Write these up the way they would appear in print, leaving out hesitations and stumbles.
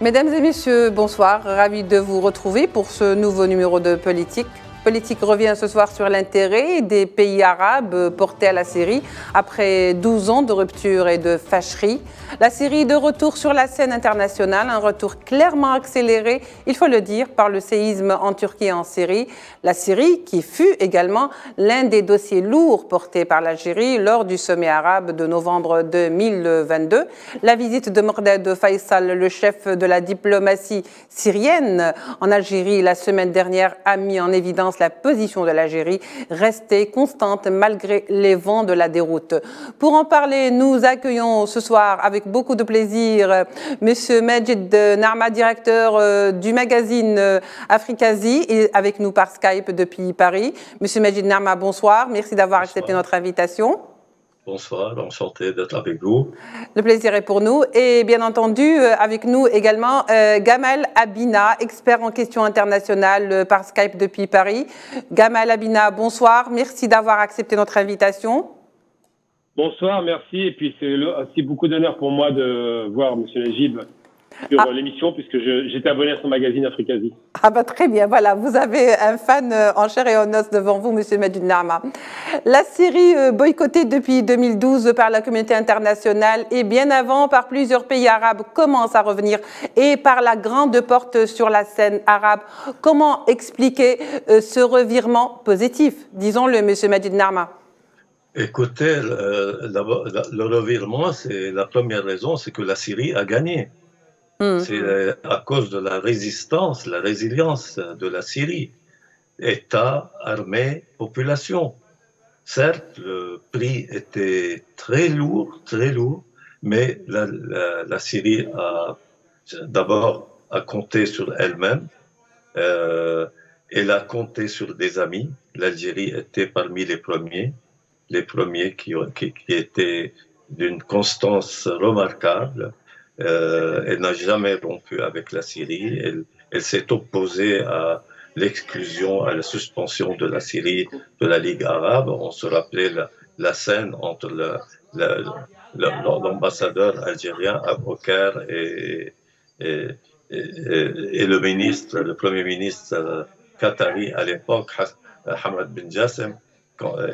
Mesdames et messieurs, bonsoir. Ravi de vous retrouver pour ce nouveau numéro de Politique. Politique revient ce soir sur l'intérêt des pays arabes portés à la Syrie après 12 ans de rupture et de fâcherie. La Syrie de retour sur la scène internationale, un retour clairement accéléré, il faut le dire, par le séisme en Turquie et en Syrie. La Syrie qui fut également l'un des dossiers lourds portés par l'Algérie lors du sommet arabe de novembre 2022. La visite de Mordad Faisal, le chef de la diplomatie syrienne en Algérie la semaine dernière, a mis en évidence la position de l'Algérie restée constante malgré les vents de la déroute. Pour en parler, nous accueillons ce soir avec beaucoup de plaisir Monsieur Majid Narma, directeur du magazine Africasie, et avec nous par Skype depuis Paris. Monsieur Majid Narma, bonsoir. Merci d'avoir accepté notre invitation. Bonsoir, enchanté d'être avec vous. Le plaisir est pour nous. Et bien entendu, avec nous également Gamal Abina, expert en questions internationales par Skype depuis Paris. Gamal Abina, bonsoir. Merci d'avoir accepté notre invitation. Bonsoir, merci. Et puis c'est aussi beaucoup d'honneur pour moi de voir M. Najib sur l'émission, puisque j'étais abonné à son magazine Africasie. Ah bah très bien, voilà, vous avez un fan en chair et en os devant vous, M. Majid Narma. La Syrie boycottée depuis 2012 par la communauté internationale et bien avant par plusieurs pays arabes commence à revenir et par la grande porte sur la scène arabe. Comment expliquer ce revirement positif, disons-le, M. Majid Narma? Écoutez, le revirement, c'est la première raison, c'est que la Syrie a gagné. C'est à cause de la résistance, la résilience de la Syrie. État, armée, population. Certes, le prix était très lourd, mais la Syrie a d'abord compté sur elle-même. Elle a compté sur des amis. L'Algérie était parmi les premiers qui étaient d'une constance remarquable. Elle n'a jamais rompu avec la Syrie. Elle s'est opposée à l'exclusion, à la suspension de la Syrie de la Ligue arabe. On se rappelait la scène entre l'ambassadeur algérien Abou Bakr et le premier ministre qatari à l'époque, Hamad Ben Jassem.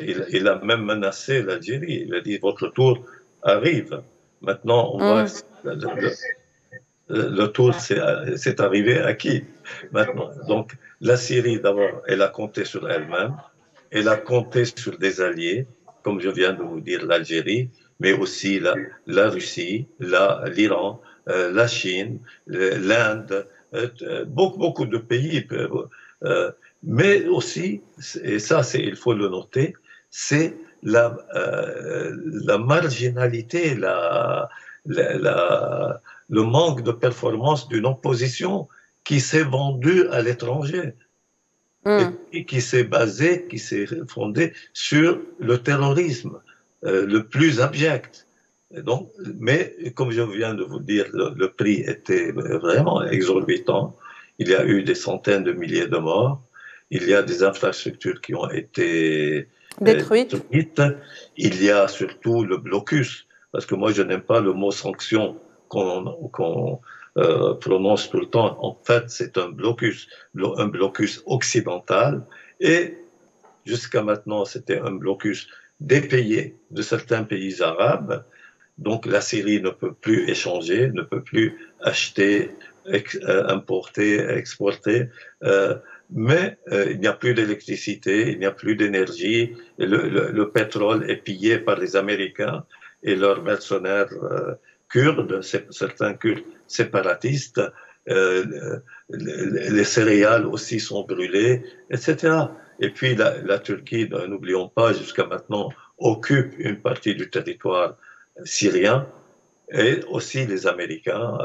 Il a même menacé l'Algérie. Il a dit: votre tour arrive. Maintenant, on voit le tour, c'est arrivé à qui maintenant? Donc, la Syrie, d'abord, elle a compté sur elle-même, elle a compté sur des alliés, comme je viens de vous dire, l'Algérie, mais aussi la Russie, l'Iran, la Chine, l'Inde, beaucoup de pays. Mais aussi, et ça, il faut le noter, c'est la marginalité, le manque de performance d'une opposition qui s'est vendue à l'étranger et qui s'est fondée sur le terrorisme le plus abject. Donc, mais comme je viens de vous dire, le prix était vraiment exorbitant. Il y a eu des centaines de milliers de morts. Il y a des infrastructures qui ont été détruites. Il y a surtout le blocus. Parce que moi, je n'aime pas le mot sanction qu'on prononce tout le temps. En fait, c'est un blocus occidental. Et jusqu'à maintenant, c'était un blocus dépaysé de certains pays arabes. Donc, la Syrie ne peut plus échanger, ne peut plus acheter, importer, exporter. Mais il n'y a plus d'électricité, il n'y a plus d'énergie. Le pétrole est pillé par les Américains et leurs mercenaires kurdes, certains Kurdes séparatistes. Les céréales aussi sont brûlées, etc. Et puis la Turquie, n'oublions pas, jusqu'à maintenant, occupe une partie du territoire syrien, et aussi les Américains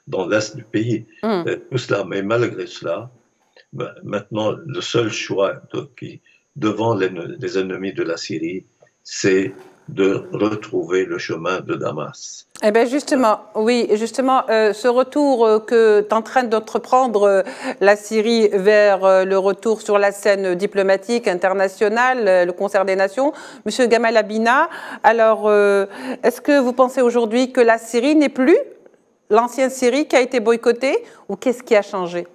dans l'est du pays. Tout cela, mais malgré cela, maintenant, le seul choix devant les ennemis de la Syrie, c'est de retrouver le chemin de Damas. Eh bien justement, oui, justement, ce retour qu'est en train d'entreprendre la Syrie vers le retour sur la scène diplomatique internationale, le concert des nations, Monsieur Gamal Abina, alors est-ce que vous pensez aujourd'hui que la Syrie n'est plus l'ancienne Syrie qui a été boycottée ou qu'est-ce qui a changé?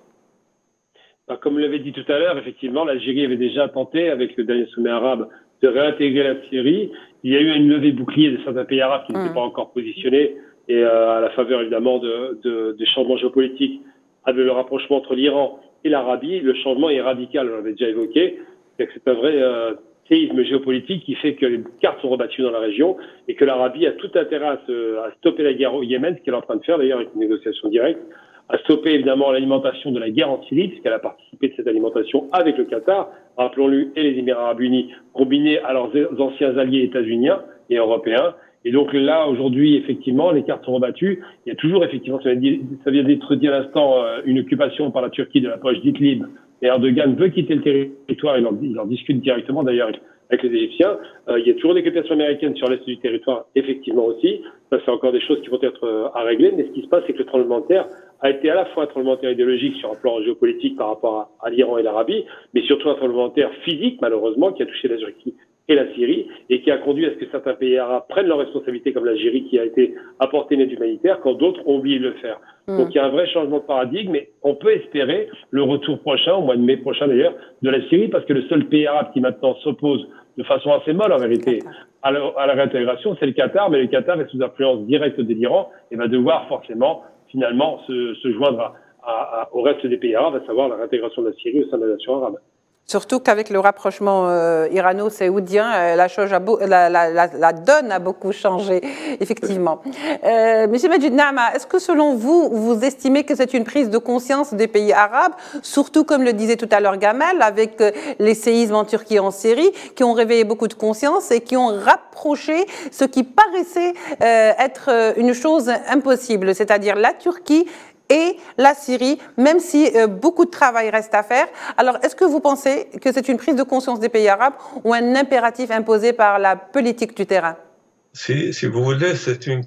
Comme vous l'avez dit tout à l'heure, effectivement, l'Algérie avait déjà tenté, avec le dernier sommet arabe, de réintégrer la Syrie. Il y a eu une levée bouclier de certains pays arabes qui n'étaient pas encore positionnés, et à la faveur évidemment des changements géopolitiques, avec le rapprochement entre l'Iran et l'Arabie, le changement est radical, on l'avait déjà évoqué. C'est un vrai séisme géopolitique qui fait que les cartes sont rebattues dans la région et que l'Arabie a tout intérêt à stopper la guerre au Yémen, ce qu'elle est en train de faire d'ailleurs avec une négociation directe, à stopper évidemment l'alimentation de la guerre en Syrie, puisqu'elle a participé de cette alimentation avec le Qatar, rappelons-le, et les Émirats arabes unis, combinés à leurs anciens alliés états-uniens et européens. Et donc là, aujourd'hui, effectivement, les cartes sont rebattues. Il y a toujours, effectivement, ça vient d'être dit à l'instant, une occupation par la Turquie de la poche d'Idlib. Et Erdogan veut quitter le territoire, il en discute directement d'ailleurs avec les Égyptiens. Il y a toujours des occupations américaines sur l'est du territoire, effectivement aussi. Ça, c'est encore des choses qui vont être à régler. Mais ce qui se passe, c'est que le tremblement de terre a été à la fois un tremblement de terre idéologique sur un plan géopolitique par rapport à l'Iran et l'Arabie, mais surtout un tremblement de terre physique, malheureusement, qui a touché la Turquie et la Syrie, et qui a conduit à ce que certains pays arabes prennent leurs responsabilités, comme l'Algérie, qui a été apporté une aide humanitaire, quand d'autres ont oublié de le faire. Donc il y a un vrai changement de paradigme, mais on peut espérer le retour prochain, au mois de mai prochain d'ailleurs, de la Syrie, parce que le seul pays arabe qui maintenant s'oppose de façon assez molle en vérité à la réintégration, c'est le Qatar, mais le Qatar est sous influence directe de l'Iran et va devoir forcément finalement se joindre au reste des pays arabes, à savoir la réintégration de la Syrie au sein de la nation arabe. Surtout qu'avec le rapprochement irano-saoudien, la donne a beaucoup changé, effectivement. Monsieur Majid Nahma, est-ce que selon vous, vous estimez que c'est une prise de conscience des pays arabes, surtout comme le disait tout à l'heure Gamal, avec les séismes en Turquie et en Syrie, qui ont réveillé beaucoup de conscience et qui ont rapproché ce qui paraissait être une chose impossible, c'est-à-dire la Turquie et la Syrie, même si beaucoup de travail reste à faire. Alors, est-ce que vous pensez que c'est une prise de conscience des pays arabes ou un impératif imposé par la politique du terrain? Si vous voulez, c'est une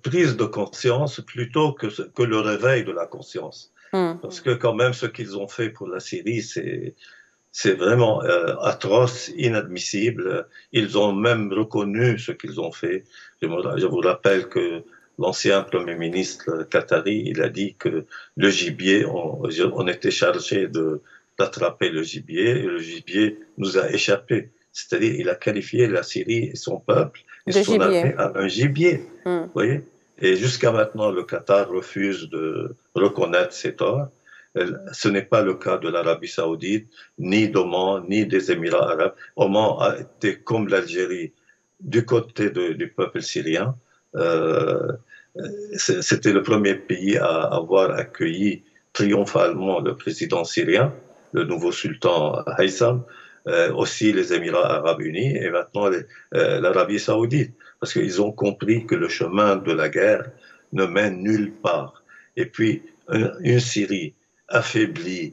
prise de conscience plutôt que le réveil de la conscience. Parce que quand même, ce qu'ils ont fait pour la Syrie, c'est vraiment atroce, inadmissible. Ils ont même reconnu ce qu'ils ont fait. Je vous rappelle que l'ancien Premier ministre qatari, il a dit que le gibier, on était chargé d'attraper le gibier, et le gibier nous a échappé. C'est-à-dire, il a qualifié la Syrie et son peuple et son armée à un gibier. Vous voyez? Et jusqu'à maintenant, le Qatar refuse de reconnaître ses torts. Ce n'est pas le cas de l'Arabie Saoudite, ni d'Oman, ni des Émirats arabes. Oman a été, comme l'Algérie, du côté du peuple syrien. C'était le premier pays à avoir accueilli triomphalement le président syrien, le nouveau sultan Haytham, aussi les Émirats arabes unis et maintenant l'Arabie saoudite, parce qu'ils ont compris que le chemin de la guerre ne mène nulle part. Et puis, une Syrie affaiblie,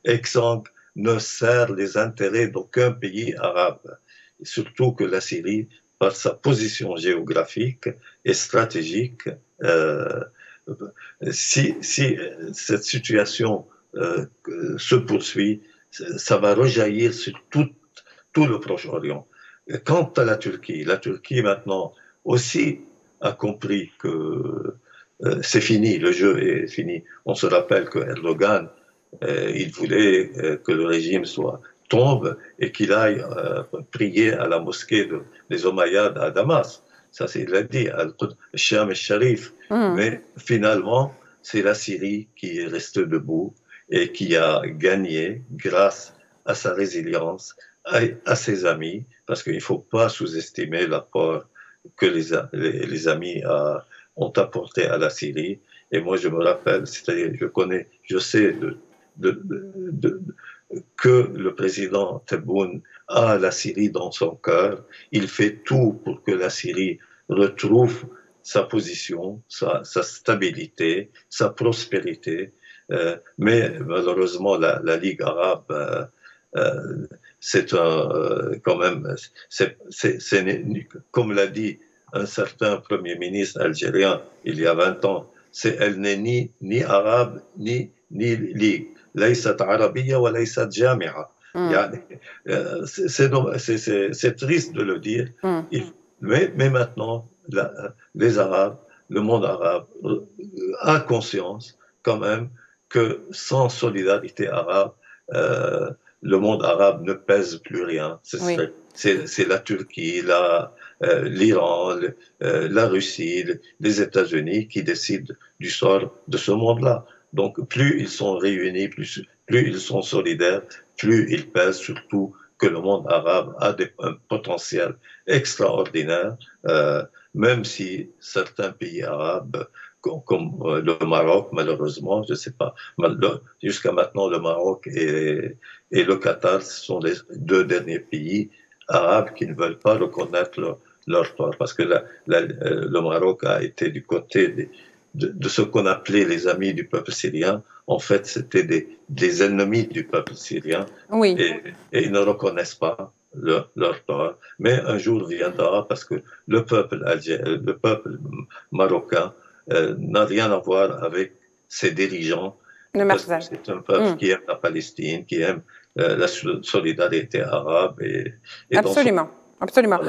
exsangue, ne sert les intérêts d'aucun pays arabe. Et surtout que la Syrie, par sa position géographique et stratégique, si cette situation se poursuit, ça va rejaillir sur tout le Proche-Orient. Quant à la Turquie maintenant aussi a compris que c'est fini, le jeu est fini. On se rappelle que Erdogan, il voulait que le régime tombe et qu'il aille prier à la mosquée des Omeyyades à Damas. Ça, il l'a dit, Al-Sham al-Sharif. Mais finalement, c'est la Syrie qui est restée debout et qui a gagné grâce à sa résilience, à ses amis, parce qu'il ne faut pas sous-estimer l'apport que les amis ont apporté à la Syrie. Et moi, je me rappelle, c'est-à-dire, je sais que le président Tebboune a la Syrie dans son cœur. Il fait tout pour que la Syrie retrouve sa position, sa stabilité, sa prospérité. Mais malheureusement, la Ligue arabe, c'est quand même, comme l'a dit un certain Premier ministre algérien il y a 20 ans, elle n'est ni arabe ni Ligue. ليست عربية وليست جامعة. يعني c'est triste de le dire, mais maintenant les Arabes, le monde arabe a conscience quand même que sans solidarité arabe, le monde arabe ne pèse plus rien. C'est la Turquie, l'Iran, la Russie, les États-Unis qui décident du sort de ce monde-là. Donc plus ils sont réunis, plus ils sont solidaires, plus ils pèsent, surtout que le monde arabe a un potentiel extraordinaire, même si certains pays arabes, comme le Maroc, malheureusement, je ne sais pas, jusqu'à maintenant le Maroc et le Qatar, ce sont les deux derniers pays arabes qui ne veulent pas reconnaître leur tort, parce que le Maroc a été du côté de ce qu'on appelait les amis du peuple syrien. En fait, c'était des ennemis du peuple syrien, et ils ne reconnaissent pas leur tort. Mais un jour viendra, parce que le peuple marocain n'a rien à voir avec ses dirigeants. C'est un peuple qui aime la Palestine, qui aime la solidarité arabe. Absolument. Absolument.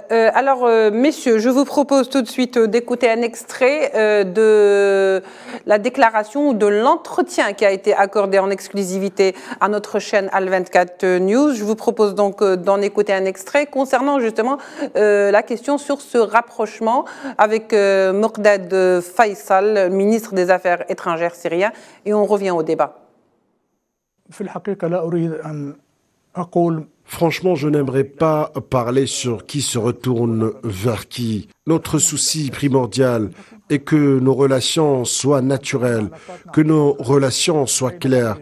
Alors, messieurs, je vous propose tout de suite d'écouter un extrait de la déclaration ou de l'entretien qui a été accordé en exclusivité à notre chaîne Al24 News. Je vous propose donc d'en écouter un extrait concernant justement la question sur ce rapprochement avec Mokdad Faisal, ministre des Affaires étrangères syrien, et on revient au débat. Franchement, je n'aimerais pas parler sur qui se retourne vers qui. Notre souci primordial est que nos relations soient naturelles, que nos relations soient claires,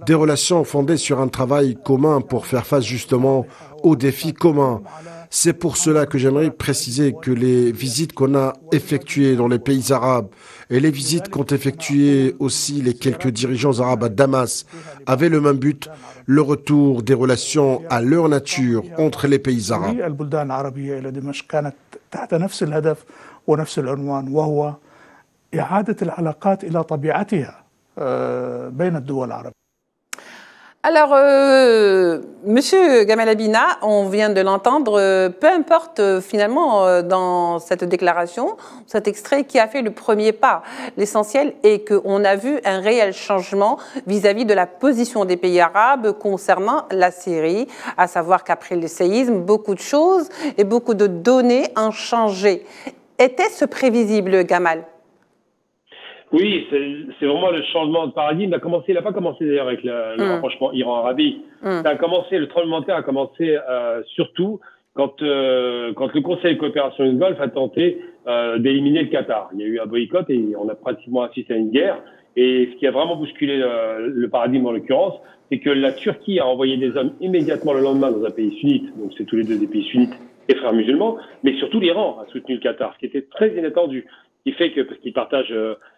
des relations fondées sur un travail commun pour faire face justement aux défis communs. C'est pour cela que j'aimerais préciser que les visites qu'on a effectuées dans les pays arabes et les visites qu'ont effectuées aussi les quelques dirigeants arabes à Damas avaient le même but, le retour des relations à leur nature entre les pays arabes. Alors, Monsieur Gamal Abina, on vient de l'entendre, peu importe finalement dans cette déclaration, cet extrait qui a fait le premier pas. L'essentiel est qu'on a vu un réel changement vis-à-vis de la position des pays arabes concernant la Syrie, à savoir qu'après le séisme, beaucoup de choses et beaucoup de données ont changé. Était-ce prévisible, Gamal ? Oui, c'est vraiment le changement de paradigme. Il n'a pas commencé d'ailleurs avec le rapprochement Iran-Arabie. Le tremblement de terre a commencé surtout quand le Conseil de coopération du Golfe a tenté d'éliminer le Qatar. Il y a eu un boycott et on a pratiquement assisté à une guerre. Et ce qui a vraiment bousculé le paradigme en l'occurrence, c'est que la Turquie a envoyé des hommes immédiatement le lendemain dans un pays sunnite, donc c'est tous les deux des pays sunnites et frères musulmans, mais surtout l'Iran a soutenu le Qatar, ce qui était très inattendu. Qui fait que, parce qu'ils partagent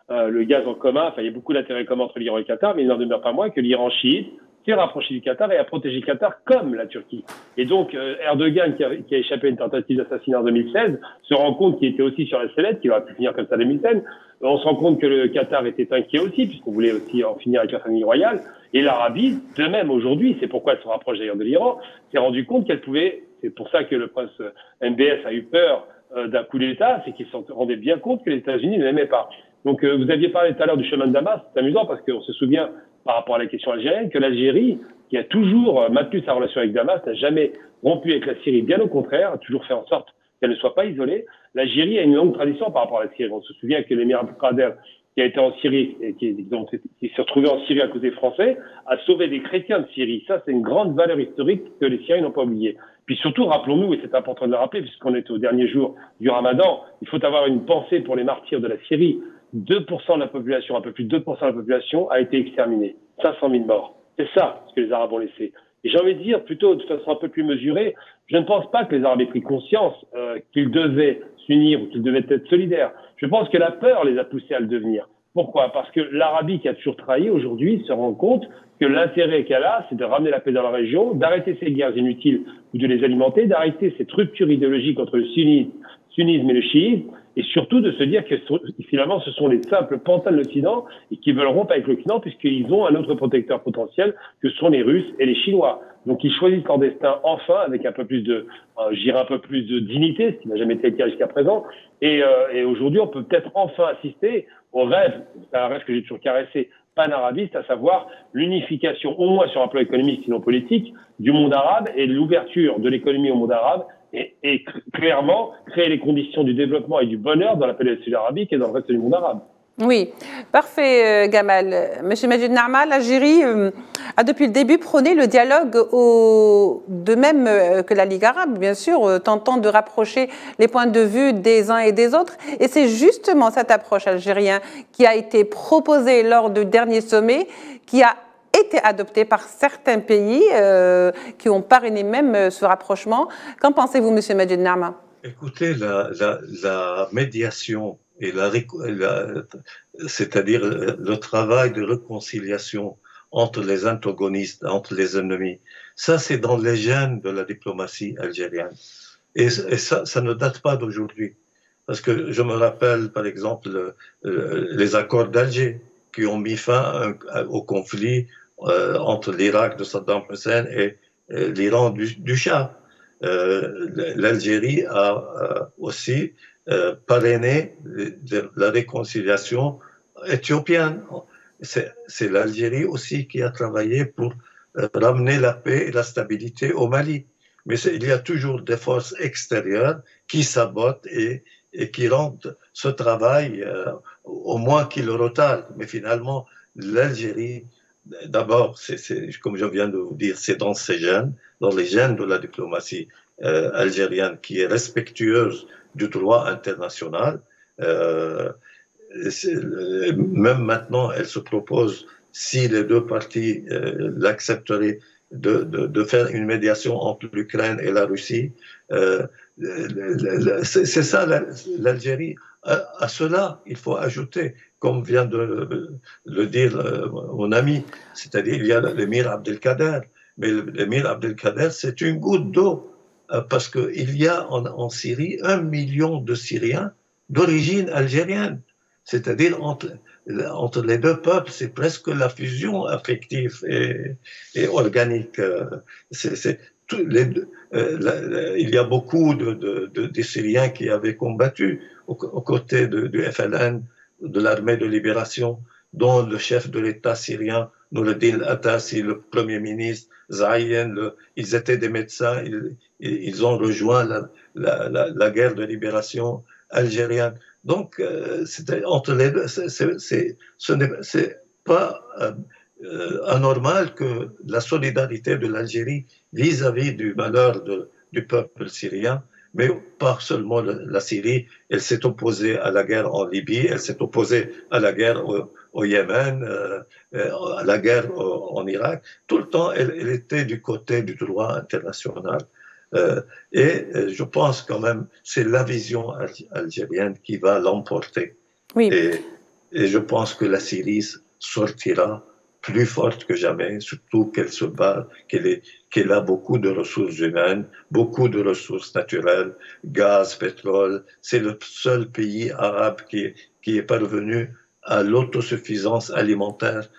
le gaz en commun, il y a beaucoup d'intérêts communs entre l'Iran et le Qatar, mais il n'en demeure pas moins que l'Iran chiite s'est rapproché du Qatar et a protégé le Qatar comme la Turquie. Et donc, Erdogan, qui a échappé à une tentative d'assassinat en 2016, se rend compte qu'il était aussi sur la sellette, qu'il aurait pu finir comme ça en 2016. On se rend compte que le Qatar était inquiet aussi, puisqu'on voulait aussi en finir avec la famille royale. Et l'Arabie, de même aujourd'hui, c'est pourquoi elle se rapproche d'ailleurs de l'Iran, s'est rendu compte qu'elle pouvait, c'est pour ça que le prince MBS a eu peur d'un coup d'État, c'est qu'ils se rendaient bien compte que les États-Unis ne l'aimaient pas. Donc, vous aviez parlé tout à l'heure du chemin de Damas. C'est amusant parce qu'on se souvient, par rapport à la question algérienne, que l'Algérie, qui a toujours maintenu sa relation avec Damas, n'a jamais rompu avec la Syrie. Bien au contraire, a toujours fait en sorte qu'elle ne soit pas isolée. L'Algérie a une longue tradition par rapport à la Syrie. On se souvient que l'émir Abdelkader, qui a été en Syrie et qui s'est retrouvé en Syrie à cause des Français, a sauvé des chrétiens de Syrie. Ça, c'est une grande valeur historique que les Syriens n'ont pas oubliée. Puis surtout, rappelons-nous, et c'est important de le rappeler, puisqu'on est au dernier jour du Ramadan, il faut avoir une pensée pour les martyrs de la Syrie. 2% de la population, un peu plus de 2% de la population a été exterminée. 500 000 morts. C'est ça ce que les Arabes ont laissé. Et j'ai envie de dire, plutôt de façon un peu plus mesurée, je ne pense pas que les Arabes aient pris conscience qu'ils devaient s'unir ou qu'ils devaient être solidaires. Je pense que la peur les a poussés à le devenir. Pourquoi ? Parce que l'Arabie qui a toujours trahi aujourd'hui se rend compte que l'intérêt qu'elle a, c'est de ramener la paix dans la région, d'arrêter ces guerres inutiles ou de les alimenter, d'arrêter cette rupture idéologique entre le sunnisme et le chiisme. et surtout de se dire que finalement ce sont les simples pantins de l'Occident et qui veulent rompre avec l'Occident puisqu'ils ont un autre protecteur potentiel que sont les Russes et les Chinois. Donc ils choisissent leur destin enfin avec un peu plus de, un peu plus de dignité, ce qui n'a jamais été le cas jusqu'à présent. Et aujourd'hui, on peut peut-être enfin assister au rêve, c'est un rêve que j'ai toujours caressé, panarabiste, à savoir l'unification, au moins sur un plan économique, sinon politique, du monde arabe et l'ouverture de l'économie au monde arabe et clairement créer les conditions du développement et du bonheur dans la péninsule arabique et dans le reste du monde arabe. Oui, parfait, Gamal. Monsieur Majid Nahma, l'Algérie a depuis le début prôné le dialogue, de même que la Ligue arabe, bien sûr, tentant de rapprocher les points de vue des uns et des autres. Et c'est justement cette approche algérienne qui a été proposée lors du dernier sommet, qui a été adoptée par certains pays qui ont parrainé même ce rapprochement. Qu'en pensez-vous, monsieur Majid Nahma? Écoutez, la médiation et c'est-à-dire le travail de réconciliation entre les antagonistes, entre les ennemis, ça c'est dans les gènes de la diplomatie algérienne. Et ça ne date pas d'aujourd'hui. Parce que je me rappelle par exemple les accords d'Alger qui ont mis fin au conflit entre l'Irak de Saddam Hussein et l'Iran du Shah. L'Algérie a aussi parrainé la réconciliation éthiopienne. C'est l'Algérie aussi qui a travaillé pour ramener la paix et la stabilité au Mali. Mais il y a toujours des forces extérieures qui sabotent et qui rendent ce travail au moins qui le retardent. Mais finalement, l'Algérie, d'abord, comme je viens de vous dire, c'est dans ses gènes, dans les gènes de la diplomatie algérienne qui est respectueuse du droit international. Même maintenant, elle se propose, si les deux parties l'accepteraient, de faire une médiation entre l'Ukraine et la Russie. C'est ça l'Algérie. À cela, il faut ajouter, comme vient de le dire mon ami, c'est-à-dire il y a l'émir Abdelkader. Mais l'émir Abdelkader, c'est une goutte d'eau, parce qu'il y a en Syrie 1 million de Syriens d'origine algérienne. C'est-à-dire entre les deux peuples, c'est presque la fusion affective et organique. Il y a beaucoup de Syriens qui avaient combattu aux côtés du FLN, de l'armée de libération, dont le chef de l'État syrien, Noureddin Atassi, le Premier ministre, Zaïen, ils étaient des médecins, ils ont rejoint la guerre de libération algérienne. Donc, entre les deux, c'est pas anormal que la solidarité de l'Algérie vis-à-vis du malheur du peuple syrien, mais pas seulement la Syrie, elle s'est opposée à la guerre en Libye, elle s'est opposée à la guerre au Yémen, à la guerre en Irak. Tout le temps, elle était du côté du droit international. Je pense quand même c'est la vision algérienne qui va l'emporter. Oui. Et je pense que la Syrie sortira plus forte que jamais, surtout qu'elle se bat, qu'elle a beaucoup de ressources humaines, beaucoup de ressources naturelles, gaz, pétrole. C'est le seul pays arabe qui est parvenu à l'autosuffisance alimentaire,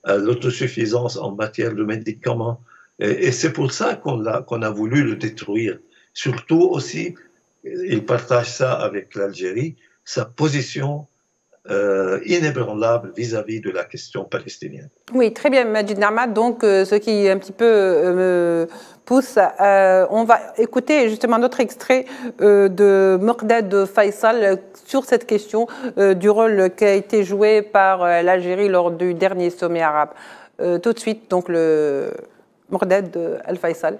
à l'autosuffisance en matière de médicaments. Et c'est pour ça qu'on a voulu le détruire. Surtout aussi, il partage ça avec l'Algérie, sa position inébranlable vis-à-vis de la question palestinienne. Oui, très bien, Majid Nahma. Donc, ce qui un petit peu me pousse, on va écouter justement notre extrait de Mordad Faisal sur cette question du rôle qui a été joué par l'Algérie lors du dernier sommet arabe. Tout de suite, donc, le Mordad Al-Faisal,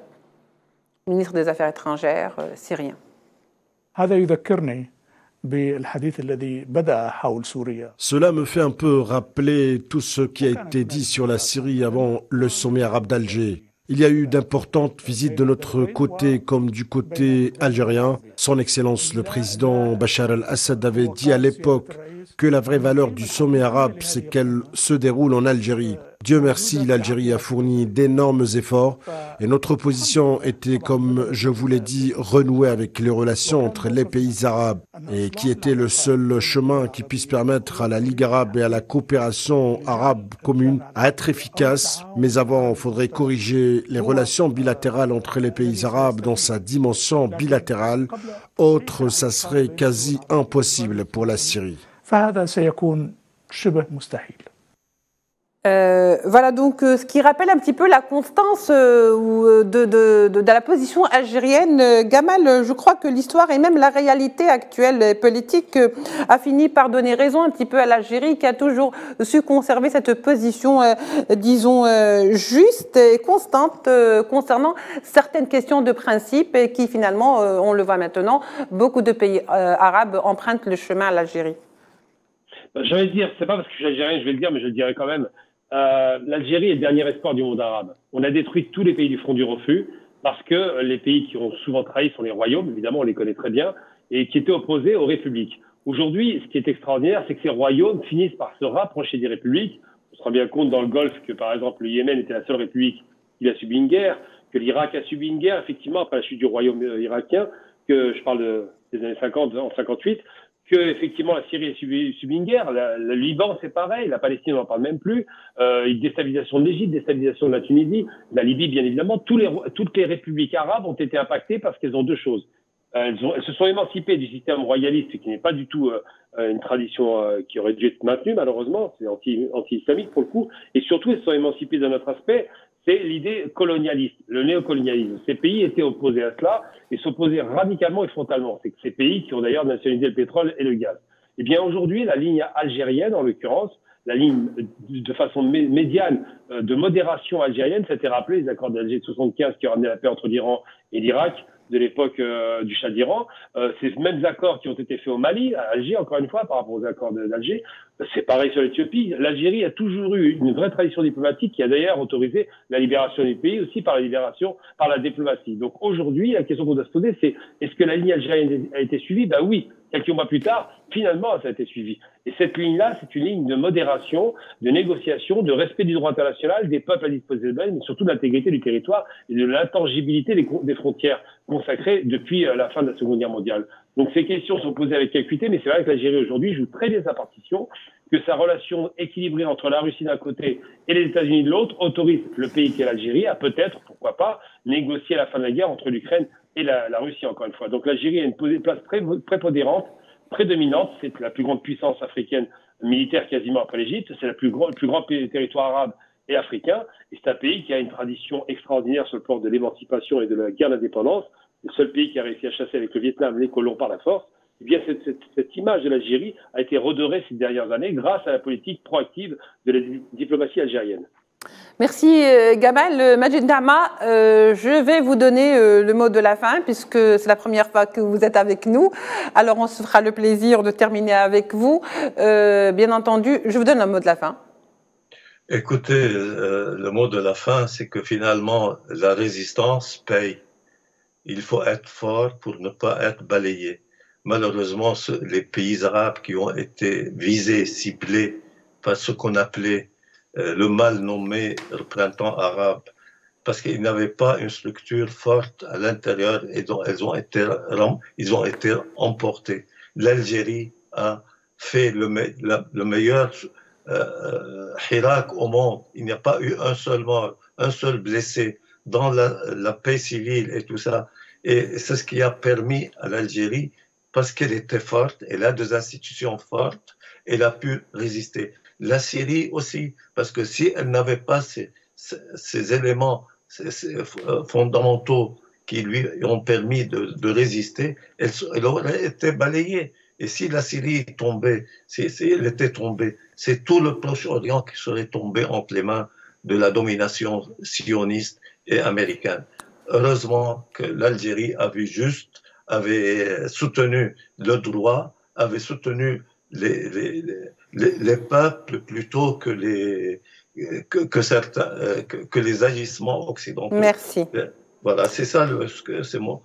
ministre des Affaires étrangères syrien. Cela me fait un peu rappeler tout ce qui a été dit sur la Syrie avant le sommet arabe d'Alger. Il y a eu d'importantes visites de notre côté comme du côté algérien. Son Excellence le président Bachar el-Assad avait dit à l'époque que la vraie valeur du sommet arabe, c'est qu'elle se déroule en Algérie. Dieu merci, l'Algérie a fourni d'énormes efforts et notre position était, comme je vous l'ai dit, renouer avec les relations entre les pays arabes et qui était le seul chemin qui puisse permettre à la Ligue arabe et à la coopération arabe commune à être efficace. Mais avant, il faudrait corriger les relations bilatérales entre les pays arabes dans sa dimension bilatérale. Autre, ça serait quasi impossible pour la Syrie. Voilà donc ce qui rappelle un petit peu la constance de la position algérienne. Gamal, je crois que l'histoire et même la réalité actuelle politique a fini par donner raison un petit peu à l'Algérie qui a toujours su conserver cette position, disons, juste et constante concernant certaines questions de principe et qui finalement, on le voit maintenant, beaucoup de pays arabes empruntent le chemin à l'Algérie. J'ai envie de dire, c'est pas parce que je suis algérien, je vais le dire, mais je le dirai quand même. L'Algérie est le dernier espoir du monde arabe. On a détruit tous les pays du front du refus parce que les pays qui ont souvent trahi sont les royaumes, évidemment, on les connaît très bien, et qui étaient opposés aux républiques. Aujourd'hui, ce qui est extraordinaire, c'est que ces royaumes finissent par se rapprocher des républiques. On se rend bien compte dans le Golfe que, par exemple, le Yémen était la seule république qui a subi une guerre, que l'Irak a subi une guerre, effectivement, après la chute du royaume irakien, que je parle des années 50, en 58, que effectivement la Syrie a subi une guerre, le Liban c'est pareil, la Palestine on n'en parle même plus, déstabilisation de l'Égypte, déstabilisation de la Tunisie, la Libye bien évidemment, toutes les républiques arabes ont été impactées parce qu'elles ont deux choses. Elles se sont émancipées du système royaliste qui n'est pas du tout une tradition qui aurait dû être maintenue malheureusement, c'est anti-islamique pour le coup, et surtout elles se sont émancipées d'un autre aspect, c'est l'idée colonialiste, le néocolonialisme. Ces pays étaient opposés à cela et s'opposaient radicalement et frontalement. C'est que ces pays qui ont d'ailleurs nationalisé le pétrole et le gaz. Eh bien aujourd'hui, la ligne algérienne, en l'occurrence, la ligne de façon médiane de modération algérienne, c'était rappelé les accords d'Alger de 75 qui ont ramené la paix entre l'Iran et l'Irak de l'époque du Shah d'Iran. Ces mêmes accords qui ont été faits au Mali, à Alger, encore une fois, par rapport aux accords d'Alger. C'est pareil sur l'Éthiopie. L'Algérie a toujours eu une vraie tradition diplomatique qui a d'ailleurs autorisé la libération du pays aussi par la diplomatie. Donc aujourd'hui, la question qu'on doit se poser, c'est est-ce que la ligne algérienne a été suivie? Ben oui. Quelques mois plus tard, finalement, ça a été suivi. Et cette ligne-là, c'est une ligne de modération, de négociation, de respect du droit international, des peuples à disposer d'eux-mêmes, mais surtout de l'intégrité du territoire et de l'intangibilité des frontières consacrées depuis la fin de la Seconde Guerre mondiale. Donc ces questions sont posées avec acuité, mais c'est vrai que l'Algérie aujourd'hui joue très bien sa partition, que sa relation équilibrée entre la Russie d'un côté et les États-Unis de l'autre autorise le pays qu'est l'Algérie à peut-être, pourquoi pas, négocier la fin de la guerre entre l'Ukraine et la Russie, encore une fois. Donc l'Algérie a une place très prépondérante, prédominante. C'est la plus grande puissance africaine militaire quasiment après l'Égypte. C'est le plus grand territoire arabe et africain. Et c'est un pays qui a une tradition extraordinaire sur le plan de l'émancipation et de la guerre d'indépendance. Le seul pays qui a réussi à chasser avec le Vietnam les colons par la force. Eh bien, cette image de l'Algérie a été redorée ces dernières années grâce à la politique proactive de la diplomatie algérienne. Merci Gamal. Majid Dama, je vais vous donner le mot de la fin puisque c'est la première fois que vous êtes avec nous. Alors on se fera le plaisir de terminer avec vous. Bien entendu, je vous donne le mot de la fin. Écoutez, le mot de la fin, c'est que finalement la résistance paye. Il faut être fort pour ne pas être balayé. Malheureusement, les pays arabes qui ont été visés, ciblés par ce qu'on appelait le mal nommé printemps arabe, parce qu'ils n'avaient pas une structure forte à l'intérieur et donc ils ont été emportés. L'Algérie a fait le meilleur Hirak au monde. Il n'y a pas eu un seul mort, un seul blessé dans la paix civile et tout ça. Et c'est ce qui a permis à l'Algérie, parce qu'elle était forte, elle a des institutions fortes, elle a pu résister. La Syrie aussi, parce que si elle n'avait pas ces éléments fondamentaux qui lui ont permis de résister, elle aurait été balayée. Et si la Syrie tombait, si elle était tombée, c'est tout le Proche-Orient qui serait tombé entre les mains de la domination sioniste et américaine. Heureusement que l'Algérie avait soutenu le droit, avait soutenu les peuples plutôt que les agissements occidentaux. Merci. Voilà, c'est ça le mot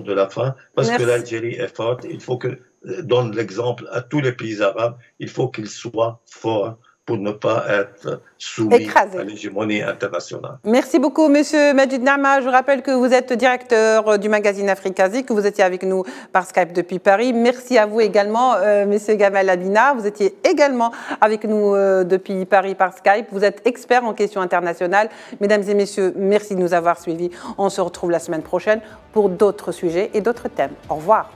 de la fin. Parce que l'Algérie est forte, il faut que, donne l'exemple à tous les pays arabes, il faut qu'ils soient forts pour ne pas être soumis écrasé à l'hégémonie internationale. Merci beaucoup, Monsieur Majid Nama. Je rappelle que vous êtes directeur du magazine Africazi, que vous étiez avec nous par Skype depuis Paris. Merci à vous également, Monsieur Gamal Abina. Vous étiez également avec nous depuis Paris par Skype. Vous êtes expert en questions internationales. Mesdames et messieurs, merci de nous avoir suivis. On se retrouve la semaine prochaine pour d'autres sujets et d'autres thèmes. Au revoir.